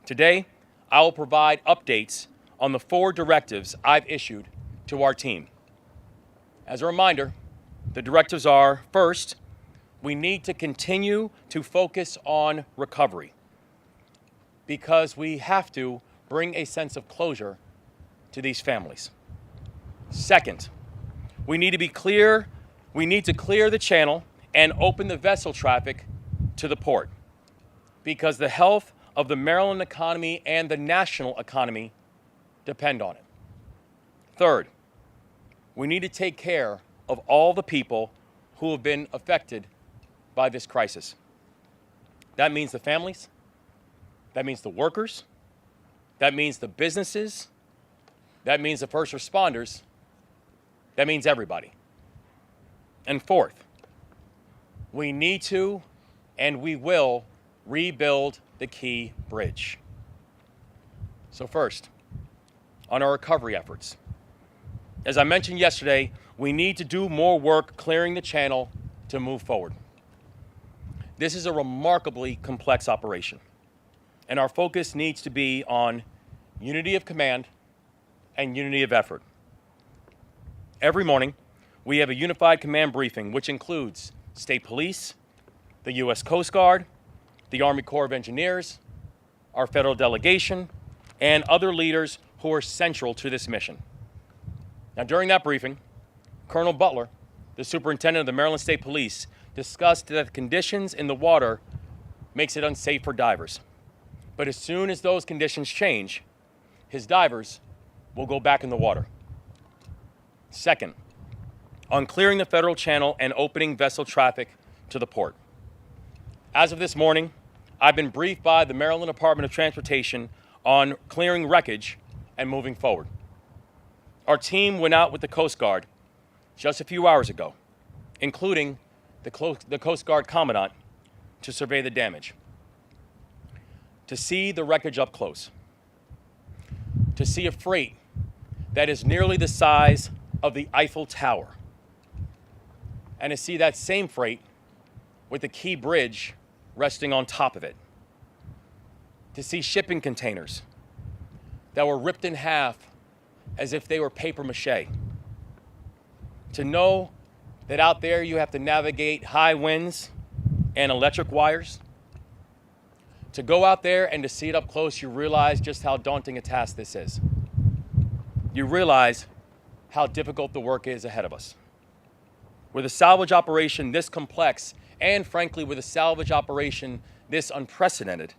Today, I will provide updates on the 4 directives I've issued to our team. As a reminder, the directives are, first, we need to continue to focus on recovery because we have to bring a sense of closure to these families. Second, we need to clear the channel and open the vessel traffic to the port because the health of the Maryland economy and the national economy depend on it. Third, we need to take care of all the people who have been affected by this crisis. That means the families, that means the workers, that means the businesses, that means the first responders, that means everybody. And fourth, we need to and we will rebuild the Key Bridge. So first, on our recovery efforts. As I mentioned yesterday, we need to do more work clearing the channel to move forward. This is a remarkably complex operation, and our focus needs to be on unity of command and unity of effort. Every morning, we have a unified command briefing, which includes state police, the U.S. Coast Guard, the Army Corps of Engineers, our federal delegation, and other leaders who are central to this mission. Now, during that briefing, Colonel Butler, the superintendent of the Maryland State Police, discussed that the conditions in the water makes it unsafe for divers. But as soon as those conditions change, his divers will go back in the water. Second, on clearing the federal channel and opening vessel traffic to the port. As of this morning, I've been briefed by the Maryland Department of Transportation on clearing wreckage and moving forward. Our team went out with the Coast Guard just a few hours ago, including the Coast Guard Commandant, to survey the damage, to see the wreckage up close, to see a freight that is nearly the size of the Eiffel Tower, and to see that same freight with the Key Bridge resting on top of it, to see shipping containers that were ripped in half as if they were paper mache, to know that out there you have to navigate high winds and electric wires. To go out there and to see it up close, you realize just how daunting a task this is. You realize how difficult the work is ahead of us. With a salvage operation this complex, and frankly, with a salvage operation this unprecedented,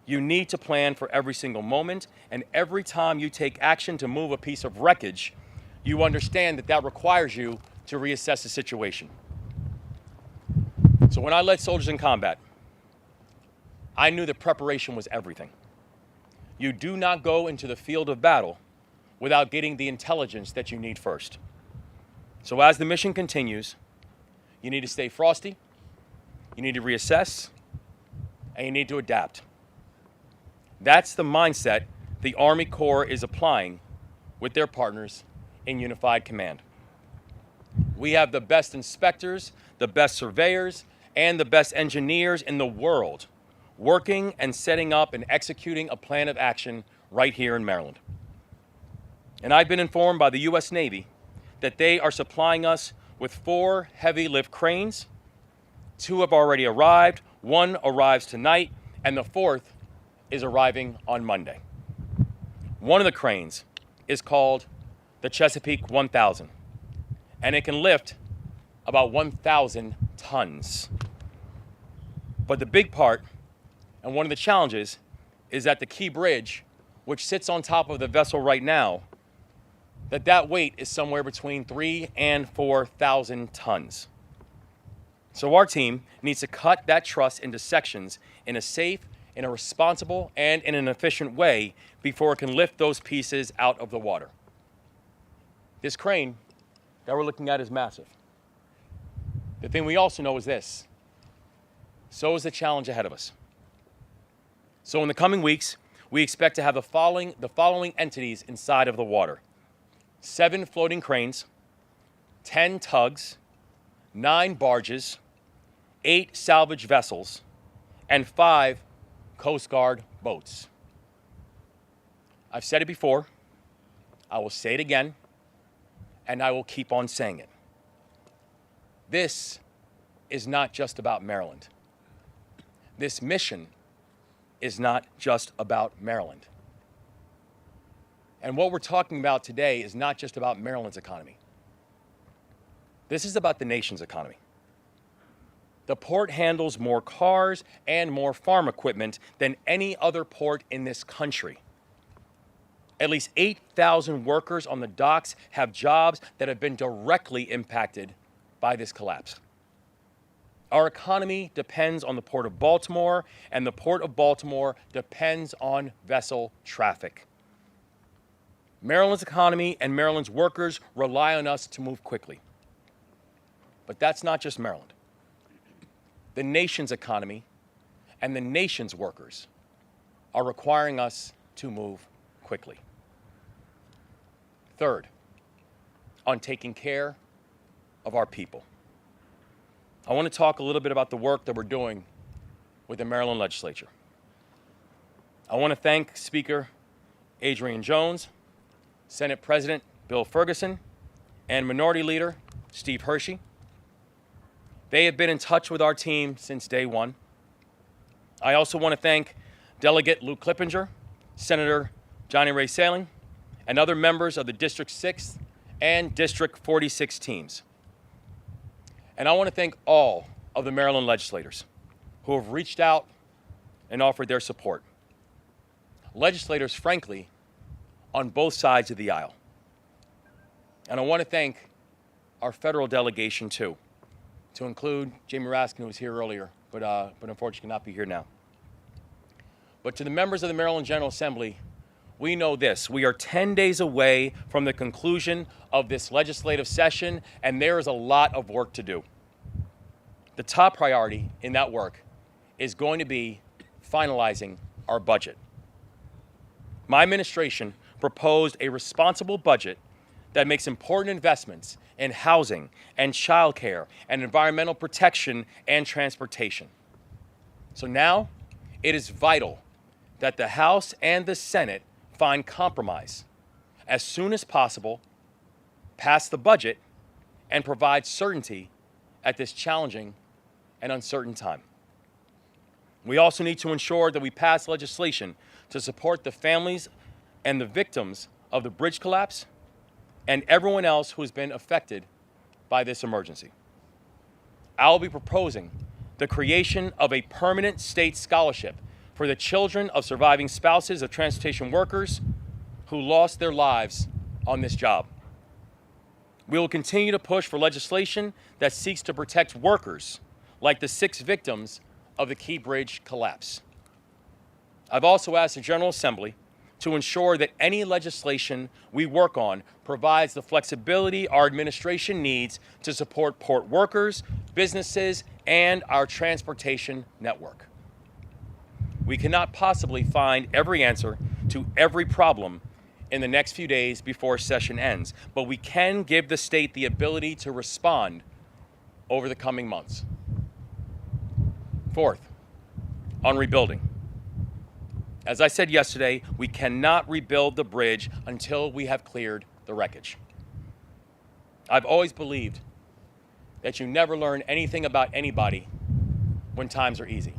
you need to plan for every single moment, and every time you take action to move a piece of wreckage, you understand that that requires you to reassess the situation. So when I led soldiers in combat, I knew that preparation was everything. You do not go into the field of battle without getting the intelligence that you need first. So as the mission continues, you need to stay frosty, you need to reassess, and you need to adapt. That's the mindset the Army Corps is applying with their partners in Unified Command. We have the best inspectors, the best surveyors, and the best engineers in the world working and setting up and executing a plan of action right here in Maryland. And I've been informed by the U.S. Navy that they are supplying us with 4 heavy lift cranes. 2 have already arrived, 1 arrives tonight, and the 4th is arriving on Monday. One of the cranes is called the Chesapeake 1000, and it can lift about 1,000 tons. But the big part, and one of the challenges, is that the Key Bridge, which sits on top of the vessel right now, that weight is somewhere between 3,000 and 4,000 tons. So our team needs to cut that truss into sections in a safe, in a responsible, and in an efficient way before it can lift those pieces out of the water. This crane that we're looking at is massive. The thing we also know is this: so is the challenge ahead of us. So in the coming weeks, we expect to have the following entities inside of the water: 7 floating cranes, 10 tugs, 9 barges, 8 salvage vessels, and 5 Coast Guard boats. I've said it before, I will say it again, and I will keep on saying it. This is not just about Maryland. This mission is not just about Maryland. And what we're talking about today is not just about Maryland's economy. This is about the nation's economy. The port handles more cars and more farm equipment than any other port in this country. At least 8,000 workers on the docks have jobs that have been directly impacted by this collapse. Our economy depends on the Port of Baltimore, and the Port of Baltimore depends on vessel traffic. Maryland's economy and Maryland's workers rely on us to move quickly. But that's not just Maryland. The nation's economy and the nation's workers are requiring us to move quickly. Third, on taking care of our people. I want to talk a little bit about the work that we're doing with the Maryland legislature. I want to thank Speaker Adrian Jones, Senate President Bill Ferguson, and Minority Leader Steve Hershey. They have been in touch with our team since day one. I also want to thank Delegate Luke Clippinger, Senator Johnny Ray Saling, and other members of the District 6 and District 46 teams. And I want to thank all of the Maryland legislators who have reached out and offered their support. Legislators, frankly, on both sides of the aisle. And I want to thank our federal delegation, too, to include Jamie Raskin, who was here earlier, but unfortunately cannot be here now. But to the members of the Maryland General Assembly, we know this: we are 10 days away from the conclusion of this legislative session, and there is a lot of work to do. The top priority in that work is going to be finalizing our budget. My administration proposed a responsible budget that makes important investments in housing and childcare and environmental protection and transportation. So now it is vital that the House and the Senate find compromise as soon as possible, pass the budget, and provide certainty at this challenging and uncertain time. We also need to ensure that we pass legislation to support the families and the victims of the bridge collapse and everyone else who has been affected by this emergency. I'll be proposing the creation of a permanent state scholarship for the children of surviving spouses of transportation workers who lost their lives on this job. We will continue to push for legislation that seeks to protect workers like the 6 victims of the Key Bridge collapse. I've also asked the General Assembly to ensure that any legislation we work on provides the flexibility our administration needs to support port workers, businesses, and our transportation network. We cannot possibly find every answer to every problem in the next few days before session ends, but we can give the state the ability to respond over the coming months. Fourth, on rebuilding. As I said yesterday, we cannot rebuild the bridge until we have cleared the wreckage. I've always believed that you never learn anything about anybody when times are easy.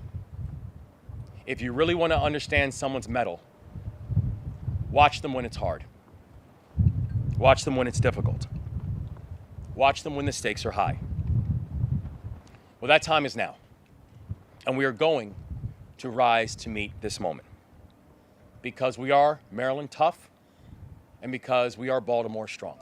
If you really want to understand someone's mettle, watch them when it's hard. Watch them when it's difficult. Watch them when the stakes are high. Well, that time is now, and we are going to rise to meet this moment. Because we are Maryland tough, and because we are Baltimore strong.